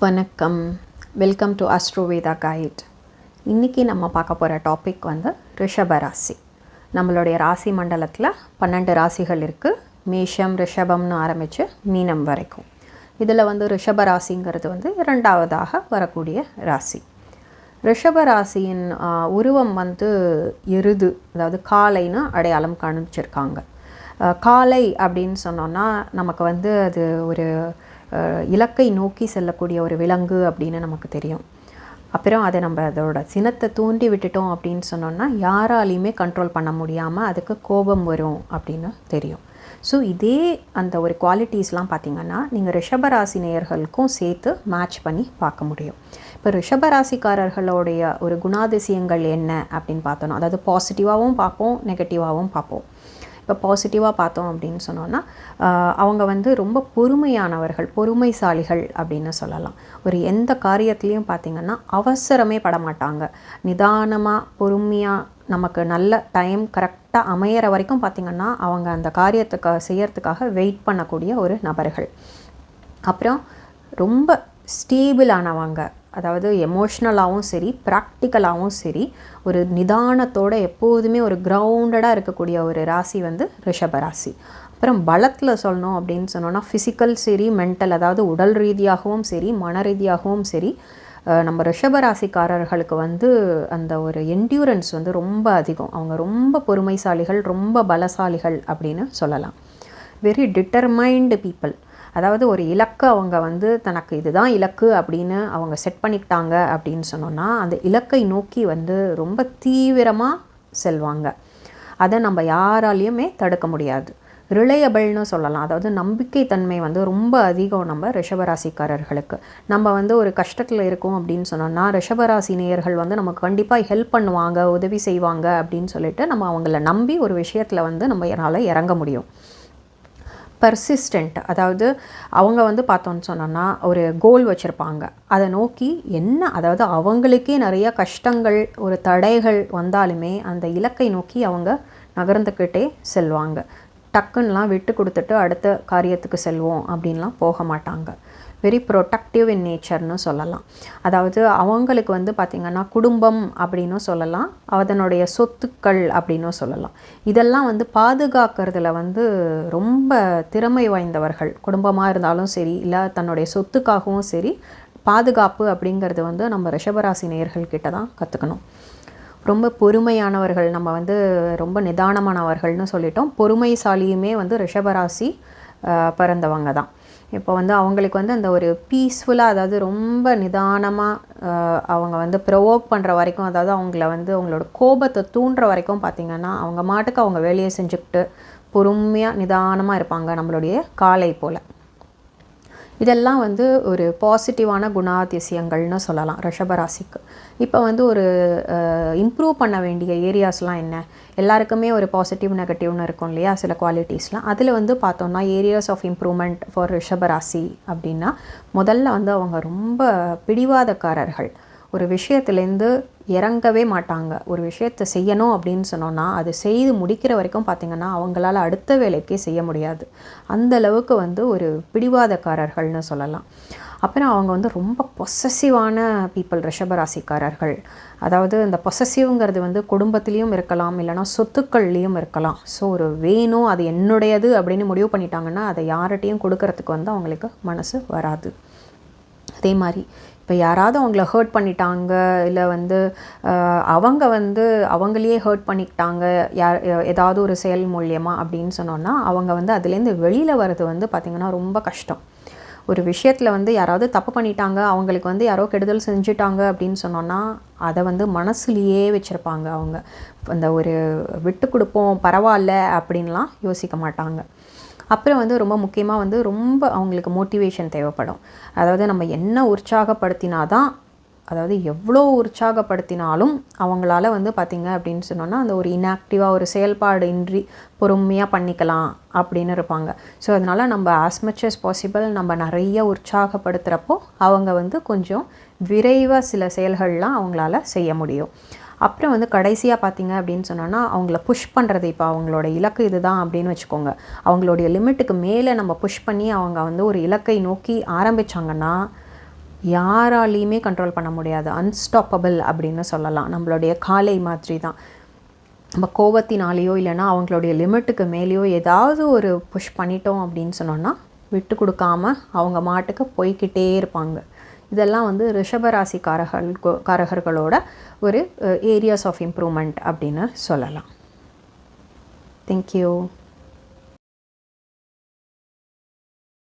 வணக்கம். Welcome to Astroveda guide. இன்றைக்கி நம்ம பார்க்க போகிற டாபிக் வந்து ரிஷப ராசி. நம்மளுடைய ராசி மண்டலத்தில் 12 ராசிகள் இருக்குது. மேஷம் ரிஷபம்னு ஆரம்பித்து மீனம் வரைக்கும். இதில் வந்து ரிஷப ராசிங்கிறது வந்து இரண்டாவதாக வரக்கூடிய ராசி. ரிஷப ராசியின் உருவம் வந்து எருது, அதாவது காளைன்னு அடையாளம் காமிச்சிருக்காங்க. காளை அப்படின்னு சொன்னோன்னா நமக்கு வந்து அது ஒரு இலக்கை நோக்கி செல்லக்கூடிய ஒரு விலங்கு அப்படின்னு நமக்கு தெரியும். அப்புறம் அதை நம்ம அதோட சினத்தை தூண்டி விட்டுட்டோம் அப்படின்னு சொன்னோன்னா யாராலையுமே கண்ட்ரோல் பண்ண முடியாமல் அதுக்கு கோபம் வரும் அப்படின்னு தெரியும். ஸோ இதே அந்த ஒரு குவாலிட்டிஸ்லாம் பார்த்திங்கன்னா நீங்கள் ரிஷபராசி நேயர்களுக்கும் சேர்த்து மேட்ச் பண்ணி பார்க்க முடியும். இப்போ ரிஷபராசிக்காரர்களுடைய ஒரு குணாதிசயங்கள் என்ன அப்படின்னு பார்த்தோன்னா, அதாவது பாசிட்டிவாகவும் பார்ப்போம், நெகட்டிவாகவும் பார்ப்போம். இப்போ பாசிட்டிவாக பார்த்தோம் அப்படின்னு சொன்னோன்னா அவங்க வந்து ரொம்ப பொறுமையானவர்கள், பொறுமைசாலிகள் அப்படின்னு சொல்லலாம். ஒரு எந்த காரியத்துலேயும் பார்த்திங்கன்னா அவசரமே படமாட்டாங்க. நிதானமாக பொறுமையாக நமக்கு நல்ல டைம் கரெக்டாக அமையிற வரைக்கும் பார்த்திங்கன்னா அவங்க அந்த காரியத்துக்கு செய்யறதுக்காக வெயிட் பண்ணக்கூடிய ஒரு நபர்கள். அப்புறம் ரொம்ப ஸ்டேபிளானவங்க, அதாவது எமோஷ்னலாகவும் சரி ப்ராக்டிக்கலாகவும் சரி ஒரு நிதானத்தோடு எப்போதுமே ஒரு கிரவுண்டடாக இருக்கக்கூடிய ஒரு ராசி வந்து ரிஷபராசி. அப்புறம் பலத்தில் சொல்லணும் அப்படின்னு சொன்னோன்னா ஃபிசிக்கல் சரி மென்டல், அதாவது உடல் ரீதியாகவும் சரி மன ரீதியாகவும் சரி நம்ம ரிஷபராசிக்காரர்களுக்கு வந்து அந்த ஒரு என்டியூரன்ஸ் வந்து ரொம்ப அதிகம். அவங்க ரொம்ப பொறுமைசாலிகள், ரொம்ப பலசாலிகள் அப்படின்னு சொல்லலாம். Very determined people. அதாவது ஒரு இலக்கை அவங்க வந்து தனக்கு இதுதான் இலக்கு அப்படின்னு அவங்க செட் பண்ணிக்கிட்டாங்க அப்படின்னு சொன்னோன்னா அந்த இலக்கை நோக்கி வந்து ரொம்ப தீவிரமாக செல்வாங்க. அதை நம்ம யாராலையுமே தடுக்க முடியாது. ரிலையபிள்னு சொல்லலாம். அதாவது நம்பிக்கைத்தன்மை வந்து ரொம்ப அதிகம் நம்ம ரிஷபராசிக்காரர்களுக்கு. நம்ம வந்து ஒரு கஷ்டத்தில் இருக்கோம் அப்படின்னு சொன்னோன்னா ரிஷபராசி நேயர்கள் வந்து நமக்கு கண்டிப்பாக ஹெல்ப் பண்ணுவாங்க, உதவி செய்வாங்க அப்படின்னு சொல்லிட்டு நம்ம அவங்கள நம்பி ஒரு விஷயத்தில் வந்து நம்மளால் இறங்க முடியும். பர்சிஸ்டண்ட், அதாவது அவங்க வந்து பார்த்தோன்னு சொன்னோன்னா ஒரு கோல் வச்சுருப்பாங்க, அதை நோக்கி என்ன, அதாவது அவங்களுக்கே நிறைய கஷ்டங்கள் ஒரு தடைகள் வந்தாலுமே அந்த இலக்கை நோக்கி அவங்க நகர்ந்துக்கிட்டே செல்வாங்க. டக்குன்னெலாம் விட்டு கொடுத்துட்டு அடுத்த காரியத்துக்கு செல்வோம் அப்படின்லாம் போக மாட்டாங்க. வெரி ப்ரொடக்டிவ் இன் நேச்சர்னு சொல்லலாம். அதாவது அவங்களுக்கு வந்து பார்த்திங்கன்னா குடும்பம் அப்படின்னும் சொல்லலாம், அதனுடைய சொத்துக்கள் அப்படின்னும் சொல்லலாம். இதெல்லாம் வந்து பாதுகாக்கிறதுல வந்து ரொம்ப திறமை வாய்ந்தவர்கள். குடும்பமாக இருந்தாலும் சரி இல்லை தன்னுடைய சொத்துக்காகவும் சரி பாதுகாப்பு அப்படிங்கிறது வந்து நம்ம ரிஷபராசி நேயர்கள்கிட்ட தான் கற்றுக்கணும். ரொம்ப பொறுமையானவர்கள், நம்ம வந்து ரொம்ப நிதானமானவர்கள்னு சொல்லிட்டோம். பொறுமைசாலியுமே வந்து ரிஷபராசி பிறந்தவங்க தான். இப்போ வந்து அவங்களுக்கு வந்து அந்த ஒரு பீஸ்ஃபுல்லாக, அதாவது ரொம்ப நிதானமாக அவங்க வந்து ப்ரொவோக் பண்ணுற வரைக்கும், அதாவது அவங்கள வந்து அவங்களோட கோபத்தை தூண்டுற வரைக்கும் பார்த்திங்கன்னா அவங்க மாட்டுக்கு அவங்க வேலையை செஞ்சுக்கிட்டு பொறுமையாக நிதானமாக இருப்பாங்க, நம்மளுடைய காளை போல். இதெல்லாம் வந்து ஒரு பாசிட்டிவான குணாதிசயங்கள்னு சொல்லலாம் ரிஷபராசிக்கு. இப்போ வந்து ஒரு இம்ப்ரூவ் பண்ண வேண்டிய ஏரியாஸ்லாம் என்ன, எல்லாருக்குமே ஒரு பாசிட்டிவ் நெகட்டிவ்னு இருக்கும் இல்லையா சில குவாலிட்டிஸ்லாம். அதில் வந்து பார்த்தோம்னா ஏரியாஸ் ஆஃப் இம்ப்ரூவ்மெண்ட் ஃபார் ரிஷபராசி அப்படின்னா முதல்ல வந்து அவங்க ரொம்ப பிடிவாதக்காரர்கள். ஒரு விஷயத்துலேருந்து இறங்கவே மாட்டாங்க. ஒரு விஷயத்தை செய்யணும் அப்படின்னு சொன்னோன்னா அது செய்து முடிக்கிற வரைக்கும் பார்த்திங்கன்னா அவங்களால அடுத்த வேலைக்கே செய்ய முடியாது. அந்த அளவுக்கு வந்து ஒரு பிடிவாதக்காரர்கள்னு சொல்லலாம். அப்புறம் அவங்க வந்து ரொம்ப பொசசிவான பீப்புள் ரிஷபராசிக்காரர்கள். அதாவது இந்த பொசசிவ்ங்கிறது வந்து குடும்பத்துலேயும் இருக்கலாம், இல்லைனா சொத்துக்கள்லேயும் இருக்கலாம். ஸோ ஒரு வேணும், அது என்னுடையது அப்படின்னு முடிவு பண்ணிட்டாங்கன்னா அதை யார்கிட்டையும் கொடுக்கறதுக்கு வந்து அவங்களுக்கு மனசு வராது. அதே மாதிரி இப்போ யாராவது அவங்கள ஹர்ட் பண்ணிட்டாங்க, இல்லை வந்து அவங்க வந்து அவங்களையே ஹர்ட் பண்ணிக்கிட்டாங்க ஏதாவது ஒரு செயல் மூலியமாக அப்படின்னு சொன்னோன்னா அவங்க வந்து அதுலேருந்து வெளியில் வர்றது வந்து பார்த்திங்கன்னா ரொம்ப கஷ்டம். ஒரு விஷயத்தில் வந்து யாராவது தப்பு பண்ணிட்டாங்க, அவங்களுக்கு வந்து யாரோ கெடுதல் செஞ்சுட்டாங்க அப்படின்னு சொன்னோன்னா அதை வந்து மனசுலேயே வச்சுருப்பாங்க. அவங்க அந்த ஒரு விட்டு கொடுப்போம் பரவாயில்ல அப்படின்லாம் யோசிக்க மாட்டாங்க. அப்புறம் வந்து ரொம்ப முக்கியமாக வந்து ரொம்ப அவங்களுக்கு மோட்டிவேஷன் தேவைப்படும். அதாவது நம்ம என்ன உற்சாகப்படுத்தினாதான், அதாவது எவ்வளோ உற்சாகப்படுத்தினாலும் அவங்களால வந்து பார்த்திங்க அப்படின்னு சொன்னோன்னா அந்த ஒரு இன்ஆக்டிவாக ஒரு செயல்பாடு இன்றி பொறுமையாக பண்ணிக்கலாம் அப்படின்னு இருப்பாங்க. ஸோ அதனால் நம்ம ஆஸ் மச் as பாசிபிள் நம்ம நிறைய உற்சாகப்படுத்துகிறப்போ அவங்க வந்து கொஞ்சம் விரைவாக சில செயல்கள்லாம் அவங்களால செய்ய முடியும். அப்புறம் வந்து கடைசியாக பார்த்திங்க அப்படின்னு சொன்னோன்னா அவங்கள புஷ் பண்ணுறது. இப்போ அவங்களோட இலக்கு இதுதான் அப்படின்னு வச்சுக்கோங்க, அவங்களுடைய லிமிட்டுக்கு மேலே நம்ம புஷ் பண்ணி அவங்க வந்து ஒரு இலக்கை நோக்கி ஆரம்பித்தாங்கன்னா யாராலையுமே கண்ட்ரோல் பண்ண முடியாது, அன்ஸ்டாப்பபிள் அப்படின்னு சொல்லலாம். நம்மளுடைய காலை மாதிரி தான். நம்ம கோபத்தினாலேயோ இல்லைனா அவங்களுடைய லிமிட்டுக்கு மேலேயோ ஏதாவது ஒரு புஷ் பண்ணிட்டோம் அப்படின்னு சொன்னோன்னா விட்டு கொடுக்காம அவங்க மாட்டுக்கு போய்கிட்டே இருப்பாங்க. இதெல்லாம் வந்து ரிஷபராசிக்காரர்களோட ஒரு ஏரியாஸ் ஆஃப் இம்ப்ரூவ்மெண்ட் அப்படின்னு சொல்லலாம். தேங்க்யூ.